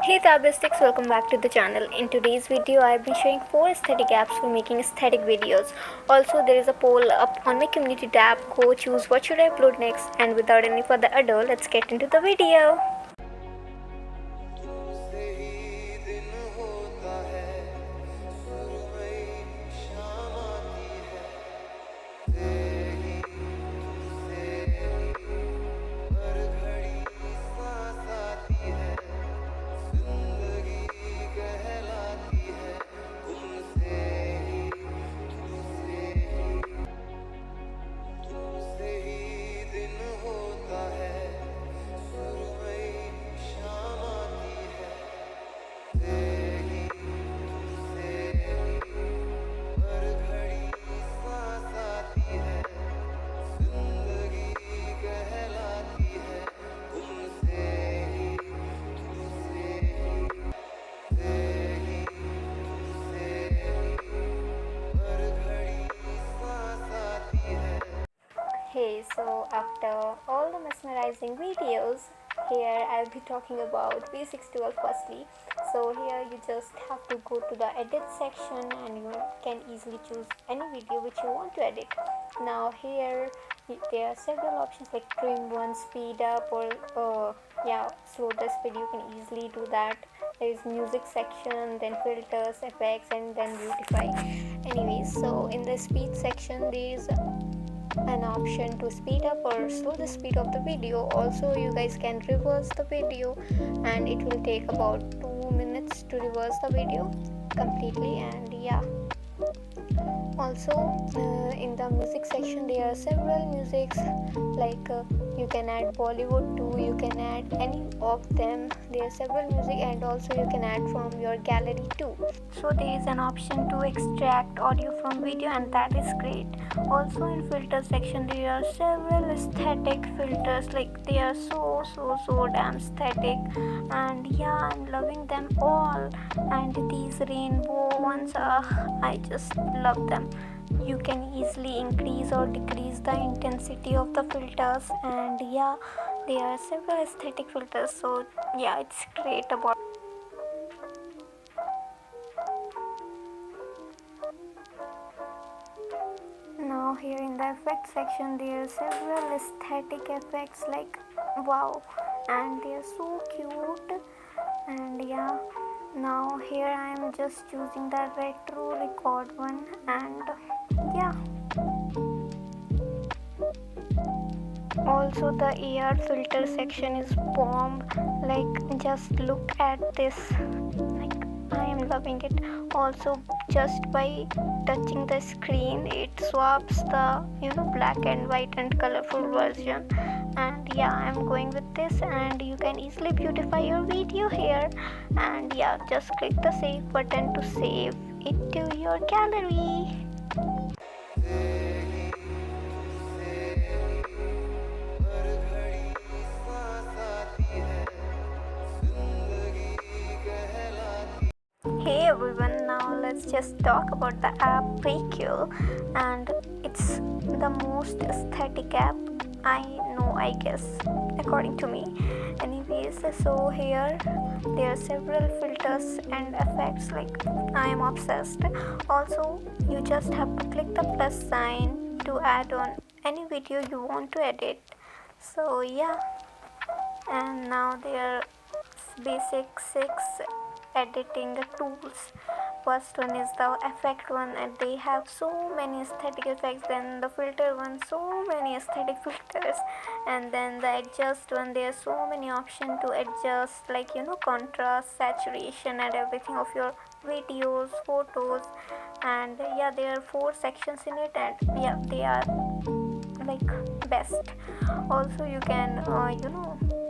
Hey Tabiyastics, welcome back to the channel. In today's video, I've been showing 4 aesthetic apps for making aesthetic videos. Also, there is a poll up on my community tab. Go choose what should I upload next. And without any further ado, let's get into the video. Hey, so after all the mesmerizing videos, here I'll be talking about basics 12 firstly. So here you just have to go to the edit section and you can easily choose any video which you want to edit. Now here there are several options like trim one, speed up, or slow the speed. You can easily do that. There is music section, then filters, effects, and then beautify. Anyways, so in the speed section there is an option to speed up or slow the speed of the video. Also, you guys can reverse the video and it will take about 2 minutes to reverse the video completely. And yeah, also in the music section there are several musics like you can add Bollywood too, you can add any of them. There are several music, and also you can add from your gallery too. So there is an option to extract audio from video, and that is great. Also in filter section there are several aesthetic filters, like they are so damn aesthetic, and yeah, I'm loving them all. And these rainbow ones are, I just love them. You can easily increase or decrease the intensity of the filters, and yeah, there are several aesthetic filters, so yeah, it's great about. Now here in the effects section there are several aesthetic effects, like wow, and they are so cute. And yeah, now here I am just choosing the retro record one, and yeah, also the AR filter section is bomb. Like just look at this, like I am loving it. Also, just by touching the screen it swaps the black and white and colorful version. And yeah, I'm going with this, and you can easily beautify your video here. And yeah, just click the save button to save it to your gallery. Hey everyone, now let's just talk about the app Thankyou, and it's the most aesthetic app I know, I guess, according to me. Anyways, so here there are several filters and effects, like I am obsessed. Also, you just have to click the plus sign to add on any video you want to edit. So yeah, and now there are basic 6 editing tools. First one is the effect one, and they have so many aesthetic effects. Then the filter one, so many aesthetic filters. And then the adjust one, there are so many options to adjust, like contrast, saturation, and everything of your videos, photos. And yeah, there are 4 sections in it, and yeah, they are like best. Also, you can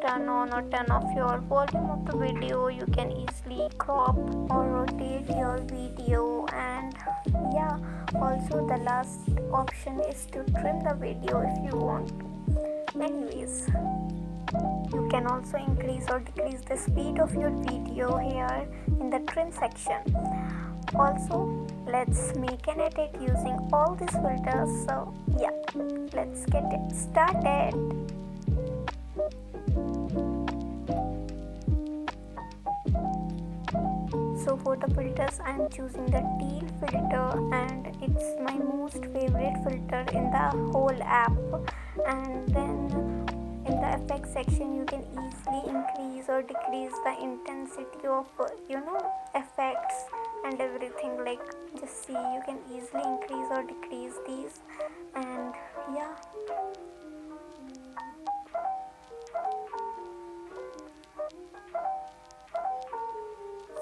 turn on or turn off your volume of the video. You can easily crop or rotate your video. And yeah, also the last option is to trim the video if you want to. Anyways, you can also increase or decrease the speed of your video here in the trim section. Also, let's make an edit using all these filters. So yeah, let's get it started. So for the filters, I am choosing the teal filter, and it's my most favorite filter in the whole app. And then in the effects section, you can easily increase or decrease the intensity of effects and everything. Like, just see, you can easily increase or decrease these. And yeah,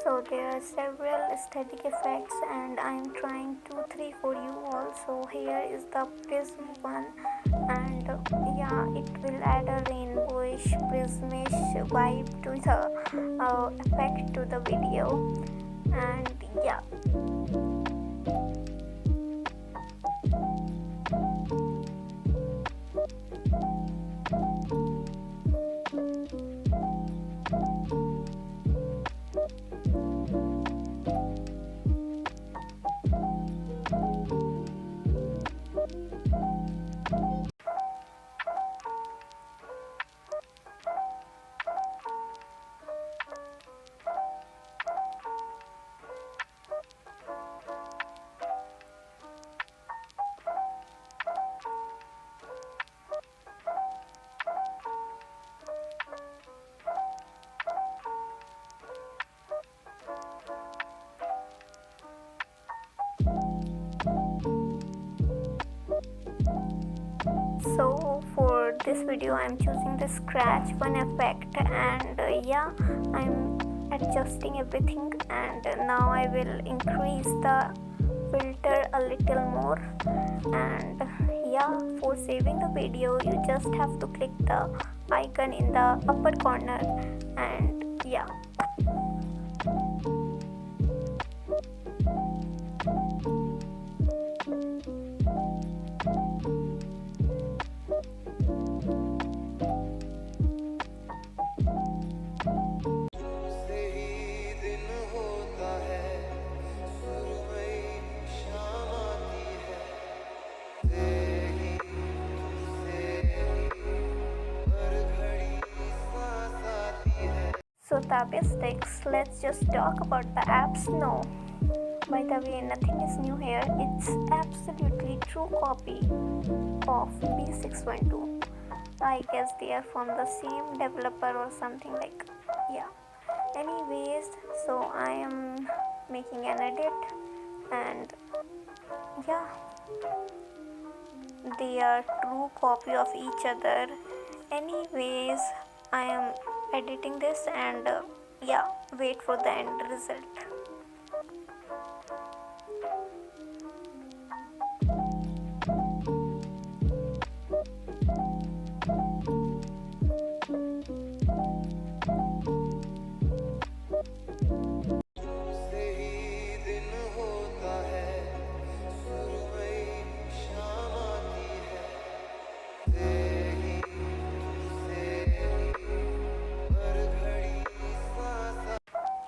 so there are several aesthetic effects, and I am trying 2 3 for you all. So here is the prism one, and yeah, it will add a rainbowish prismish vibe to the effect to the video. And yeah, so for this video I'm choosing the scratch one effect, and yeah, I'm adjusting everything, and now I will increase the filter a little more. And yeah, for saving the video, you just have to click the icon in the upper corner. And yeah, so Tabiyastics, let's just talk about the apps now. By the way, nothing is new here. It's absolutely true copy of B612. I guess they are from the same developer or something, like, yeah. Anyways, so I am making an edit, and yeah, they are true copy of each other. Anyways, I am editing this, and yeah, wait for the end result.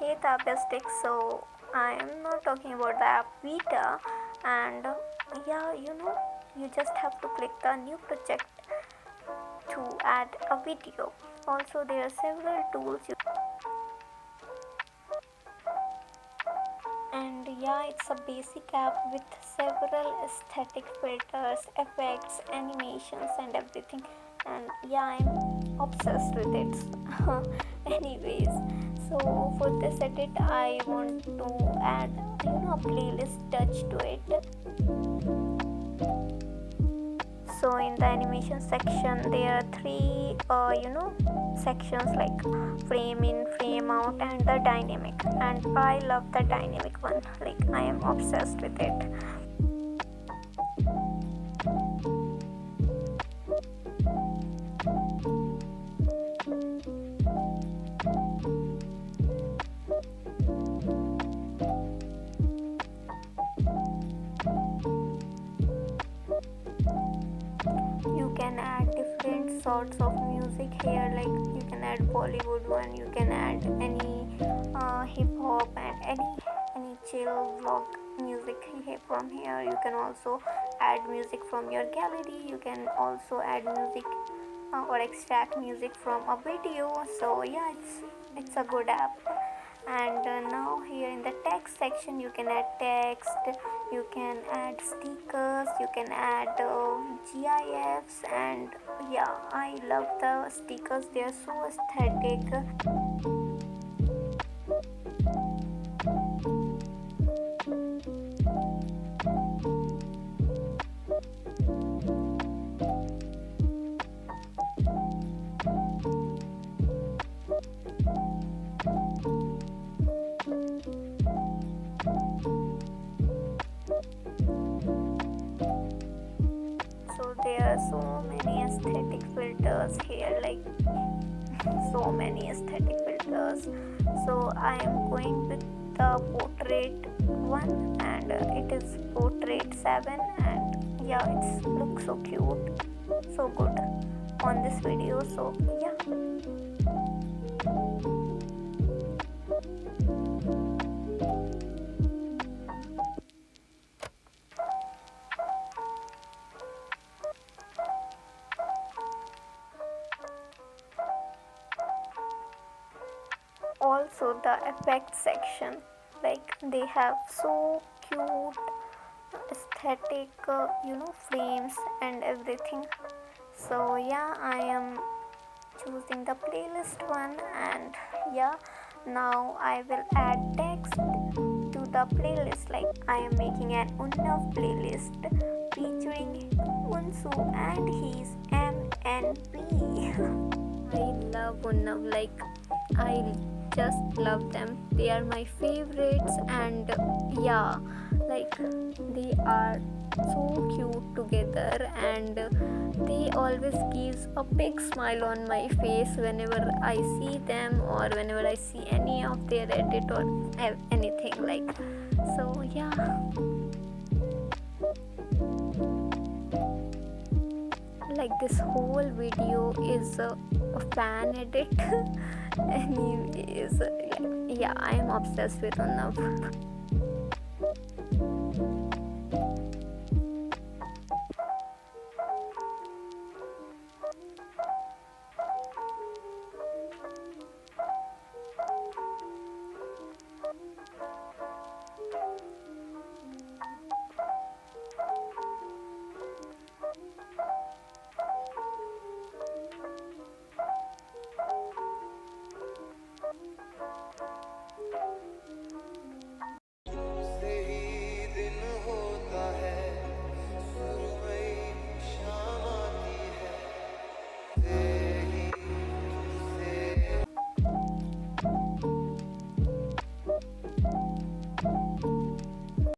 Hey Tabiyastics, so I am not talking about the app Vita, and yeah, you just have to click the new project to add a video. Also, there are several tools and yeah, it's a basic app with several aesthetic filters, effects, animations, and everything. And yeah, I'm obsessed with it. Anyways, so for this edit, I want to add a playlist touch to it. So in the animation section, there are three sections, like frame in, frame out, and the dynamic. And I love the dynamic one, like I am obsessed with it. You can add different sorts of music here, like you can add Bollywood one, you can add any hip hop, and any chill vlog music here from here. You can also add music from your gallery. You can also add music or extract music from a video. So yeah, it's a good app. And now here in the text section you can add text, you can add stickers, you can add gifs. And yeah, I love the stickers, they are so aesthetic. So there are so many aesthetic filters here, like so many aesthetic filters. So I am going with the portrait one, and it is portrait 7. And yeah, it looks so cute, so good on this video. So yeah. Also the effect section, like they have so cute aesthetic frames and everything. So yeah, I am choosing the playlist one. And yeah, now I will add text to the playlist, like I am making an Unnav playlist featuring Unsu and his MNP. I love Unnav, like I just love them, they are my favorites. And yeah, like they are so cute together, and they always gives a big smile on my face whenever I see them, or whenever I see any of their edit or anything like. So yeah, like this whole video is a fan edit. Anyways, yeah, I am obsessed with Unav.